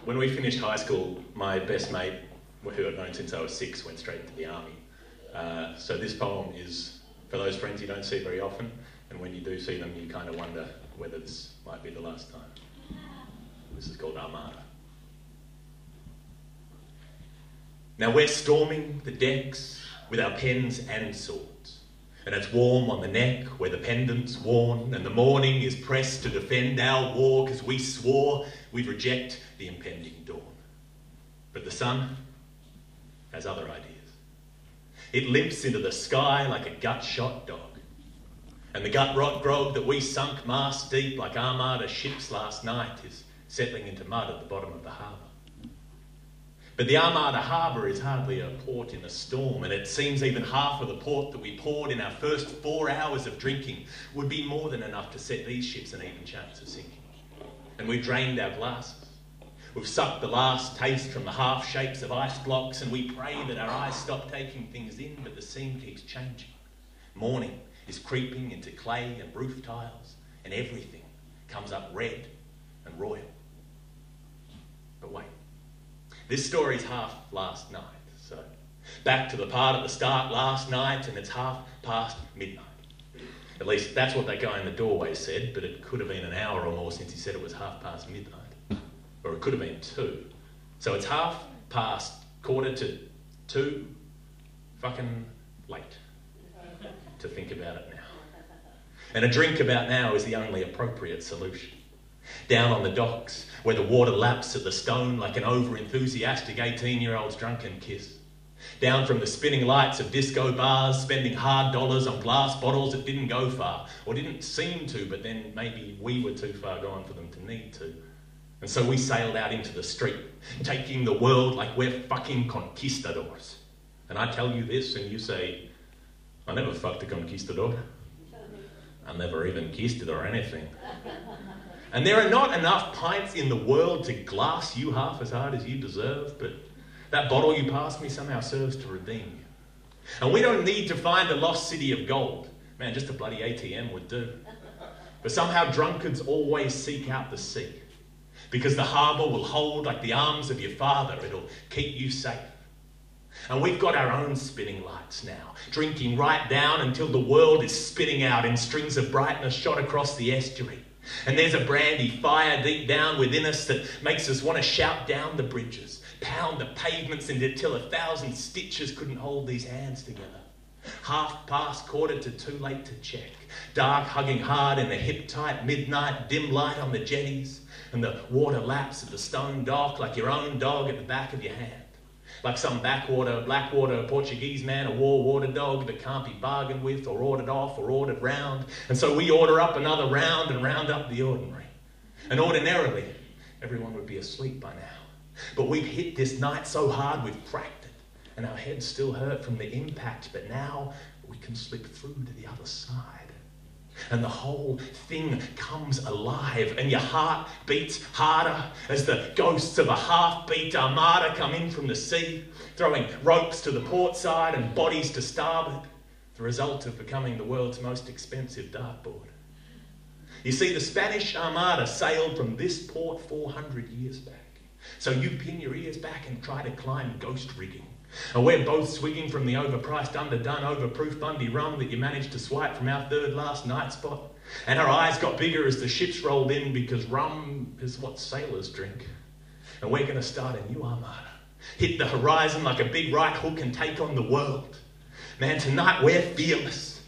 when we finished high school, my best mate, who I'd known since I was 6, went straight into the army. So this poem is for those friends you don't see very often, and when you do see them, you kind of wonder whether this might be the last time. This is called Armada. Now we're storming the decks with our pens and swords, and it's warm on the neck where the pendant's worn, and the morning is pressed to defend our war, because we swore we'd reject the impending dawn. But the sun has other ideas. It limps into the sky like a gut-shot dog, and the gut-rot grog that we sunk mast deep like Armada ships last night is settling into mud at the bottom of the harbour. But the Armada harbour is hardly a port in a storm, and it seems even half of the port that we poured in our first 4 hours of drinking would be more than enough to set these ships an even chance of sinking. And we've drained our glasses. We've sucked the last taste from the half shapes of ice blocks, and we pray that our eyes stop taking things in, but the scene keeps changing. Morning is creeping into clay and roof tiles, and everything comes up red and royal. But wait. This story's half last night, so back to the part at the start last night, and it's midnight. At least that's what that guy in the doorway said, but it could have been an hour or more since he said it was midnight. Or it could have been 2. So it's 2:15, fucking late to think about it now. And a drink about now is the only appropriate solution. Down on the docks, where the water laps at the stone like an over-enthusiastic 18-year-old's drunken kiss. Down from the spinning lights of disco bars, spending hard dollars on glass bottles that didn't go far, or didn't seem to, but then maybe we were too far gone for them to need to. And so we sailed out into the street, taking the world like we're fucking conquistadors. And I tell you this, and you say, I never fucked a conquistador. I never even kissed it or anything. And there are not enough pints in the world to glass you half as hard as you deserve, but that bottle you passed me somehow serves to redeem you. And we don't need to find a lost city of gold. Man, just a bloody ATM would do. But somehow drunkards always seek out the sea, because the harbour will hold like the arms of your father. It'll keep you safe. And we've got our own spinning lights now, drinking right down until the world is spitting out in strings of brightness shot across the estuary. And there's a brandy fire deep down within us that makes us want to shout down the bridges, pound the pavements until 1,000 stitches couldn't hold these hands together. 2:15, too late to check. Dark hugging hard in the hip-tight midnight, dim light on the jetties, and the water laps at the stone dock like your own dog at the back of your hand. Like some blackwater Portuguese man, a war water dog that can't be bargained with or ordered off or ordered round. And so we order up another round and round up the ordinary. And ordinarily, everyone would be asleep by now. But we've hit this night so hard we've cracked it. And our heads still hurt from the impact, but now we can slip through to the other side. And the whole thing comes alive, and your heart beats harder as the ghosts of a half-beat armada come in from the sea, throwing ropes to the port side and bodies to starboard, the result of becoming the world's most expensive dartboard. You see, the Spanish Armada sailed from this port 400 years back. So you pin your ears back and try to climb ghost rigging. And we're both swigging from the overpriced, underdone, overproof Bundy rum that you managed to swipe from our third last night spot. And our eyes got bigger as the ships rolled in, because rum is what sailors drink. And we're going to start a new armada. Hit the horizon like a big right hook and take on the world. Man, tonight we're fearless.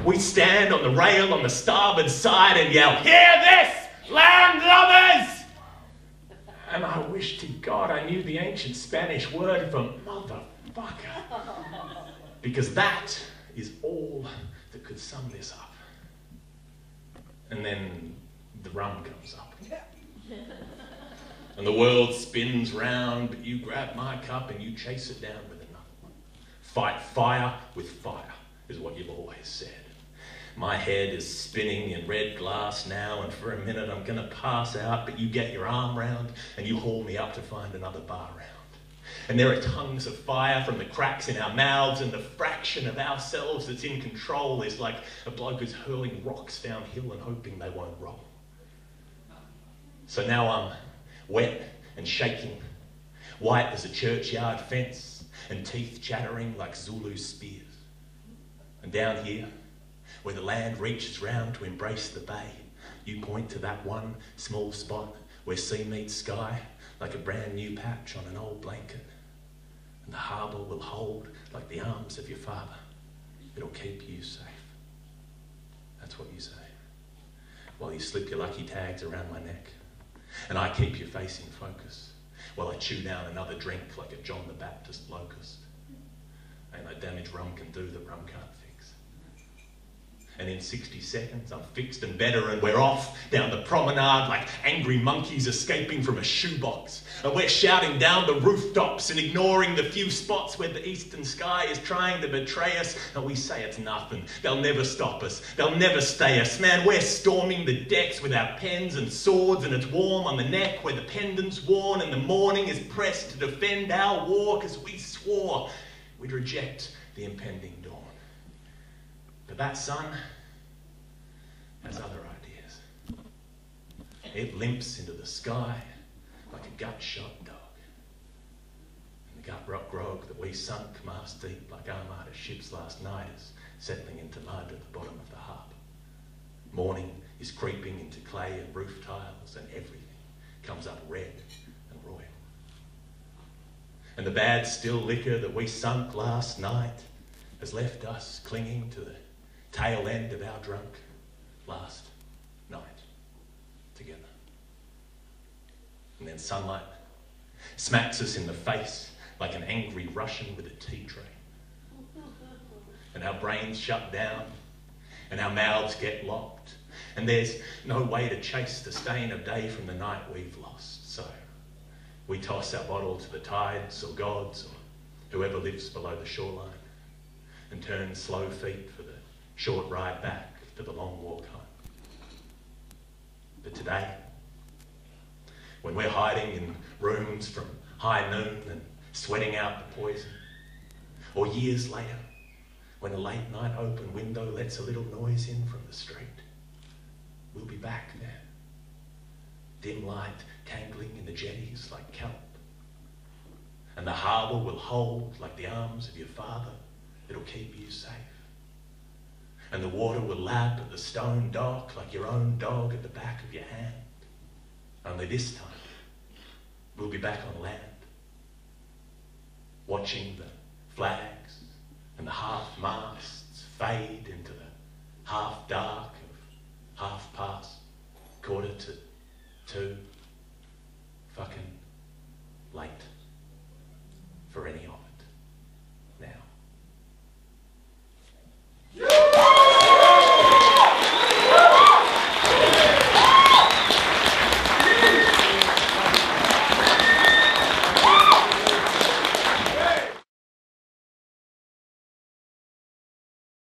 We stand on the rail on the starboard side and yell, "Hear this, landlubbers!" And I wish to God I knew the ancient Spanish word for motherfucker. Because that is all that could sum this up. And then the rum comes up. And the world spins round, but you grab my cup and you chase it down with another one. Fight fire with fire is what you've always said. My head is spinning in red glass now, and for a minute I'm going to pass out, but you get your arm round and you haul me up to find another bar round. And there are tongues of fire from the cracks in our mouths, and the fraction of ourselves that's in control is like a bloke who's hurling rocks downhill and hoping they won't roll. So now I'm wet and shaking, white as a churchyard fence, and teeth chattering like Zulu spears. And down here, where the land reaches round to embrace the bay, you point to that one small spot where sea meets sky like a brand new patch on an old blanket. And the harbour will hold like the arms of your father. It'll keep you safe. That's what you say, while you slip your lucky tags around my neck. And I keep your face in focus, while I chew down another drink like a John the Baptist locust. Ain't no damage rum can do that rum can't fix. And in 60 seconds, I'm fixed and better, and we're off down the promenade like angry monkeys escaping from a shoebox. And we're shouting down the rooftops and ignoring the few spots where the eastern sky is trying to betray us. And we say it's nothing. They'll never stop us. They'll never stay us. Man, we're storming the decks with our pens and swords, and it's warm on the neck where the pendant's worn, and the morning is pressed to defend our war, because we swore we'd reject the impending dawn. But that sun has other ideas. It limps into the sky like a gut-shot dog. And the gut-rot grog that we sunk mast deep like armada ships last night is settling into mud at the bottom of the harbour. Morning is creeping into clay and roof tiles, and everything comes up red and royal. And the bad still liquor that we sunk last night has left us clinging to the tail end of our drunk last night together. And then sunlight smacks us in the face like an angry Russian with a tea tray. And our brains shut down and our mouths get locked, and there's no way to chase the stain of day from the night we've lost. So we toss our bottle to the tides or gods or whoever lives below the shoreline, and turn slow feet for the short ride back to the long walk home. But today, when we're hiding in rooms from high noon and sweating out the poison, or years later, when a late night open window lets a little noise in from the street, we'll be back there. Dim light tangling in the jetties like kelp. And the harbour will hold like the arms of your father. It'll keep you safe. And the water will lap at the stone dock like your own dog at the back of your hand. Only this time, we'll be back on land, watching the flags and the half-masts fade into the half-dark of 2:30.